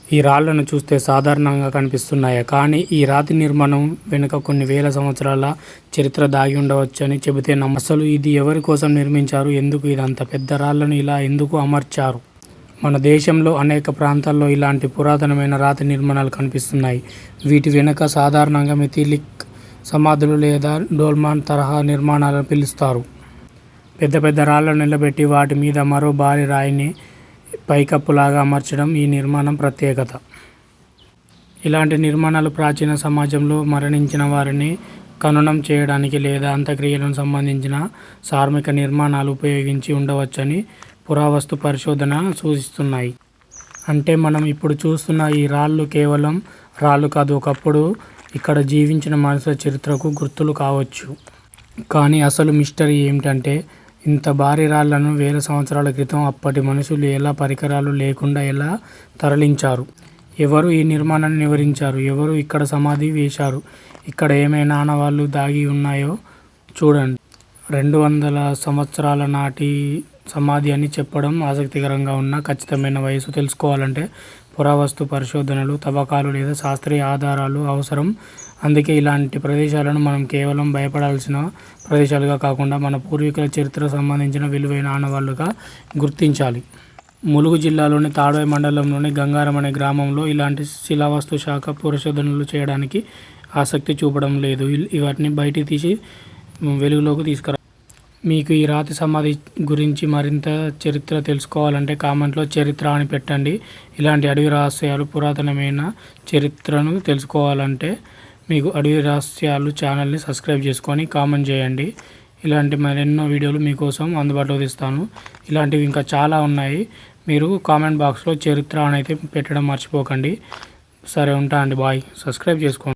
ఈ రాళ్లను చూస్తే సాధారణంగా కనిపిస్తున్నాయా, కానీ ఈ రాతి నిర్మాణం వెనుక కొన్ని వేల సంవత్సరాల చరిత్ర దాగి ఉండవచ్చని చెబితే అసలు ఇది ఎవరి కోసం నిర్మించారు, ఎందుకు ఇదంత పెద్ద రాళ్లను ఇలా ఎందుకు అమర్చారు? మన దేశంలో అనేక ప్రాంతాల్లో ఇలాంటి పురాతనమైన రాతి నిర్మాణాలు కనిపిస్తున్నాయి. వీటి వెనుక సాధారణంగా మెథిలిక్ సమాధులు లేదా డోల్మాన్ తరహా నిర్మాణాలను పిలుస్తారు. పెద్ద పెద్ద రాళ్లను నిలబెట్టి వాటి మీద మరో భారీ రాయిని పైకప్పులాగా అమర్చడం ఈ నిర్మాణం ప్రత్యేకత. ఇలాంటి నిర్మాణాలు ప్రాచీన సమాజంలో మరణించిన వారిని ఖననం చేయడానికి లేదా అంత్యక్రియలకు సంబంధించిన మార్మిక నిర్మాణాలు ఉపయోగించి ఉండవచ్చని పురావస్తు పరిశోధన సూచిస్తున్నాయి. అంటే మనం ఇప్పుడు చూస్తున్న ఈ రాళ్ళు కేవలం రాళ్ళు కాదు, ఒకప్పుడు ఇక్కడ జీవించిన మనుషుల చరిత్రకు గుర్తులు కావచ్చు. కానీ అసలు మిస్టరీ ఏమిటంటే, ఇంత భారీ రాళ్లను వేల సంవత్సరాల క్రితం అప్పటి మనుషులు ఎలా పరికరాలు లేకుండా ఎలా తరలించారు? ఎవరు ఈ నిర్మాణాన్ని వివరించారు? ఎవరు ఇక్కడ సమాధి వేశారు? ఇక్కడ ఏమైనా ఆనవాళ్లు దాగి ఉన్నాయో చూడండి. 200 సంవత్సరాల నాటి సమాధి అని చెప్పడం ఆసక్తికరంగా ఉన్న ఖచ్చితమైన వయసు తెలుసుకోవాలంటే పురావస్తు పరిశోధనలు, తవ్వకాలు లేదా శాస్త్రీయ ఆధారాలు అవసరం. అందుకే ఇలాంటి ప్రదేశాలను మనం కేవలం భయపడాల్సిన ప్రదేశాలుగా కాకుండా మన పూర్వీకుల చరిత్రకు సంబంధించిన విలువైన ఆనవాళ్లుగా గుర్తించాలి. ములుగు జిల్లాలోని తాడ్వాయి మండలంలోని గంగారం అనే గ్రామంలో ఇలాంటి శిలావస్తు శాఖ పరిశోధనలు చేయడానికి ఆసక్తి చూపడం లేదు. వాటిని బయటికి తీసి వెలుగులోకి తీసుకురా. మీకు ఈ రాతి సమాధి గురించి మరింత చరిత్ర తెలుసుకోవాలంటే కామెంట్లో చరిత్ర అని పెట్టండి. ఇలాంటి అడవి రహస్యాలు, పురాతనమైన చరిత్రను తెలుసుకోవాలంటే మీకు అడవి రహస్యాలు ఛానల్ని సబ్స్క్రైబ్ చేసుకొని కామెంట్ చేయండి. ఇలాంటి మరెన్నో వీడియోలు మీకోసం అందుబాటులో తెస్తాను. ఇలాంటివి ఇంకా చాలా ఉన్నాయి. మీరు కామెంట్ బాక్స్లో చరిత్ర అని అయితే పెట్టడం మర్చిపోకండి. సరే, ఉంటా అండి. బాయ్. సబ్స్క్రైబ్ చేసుకోండి.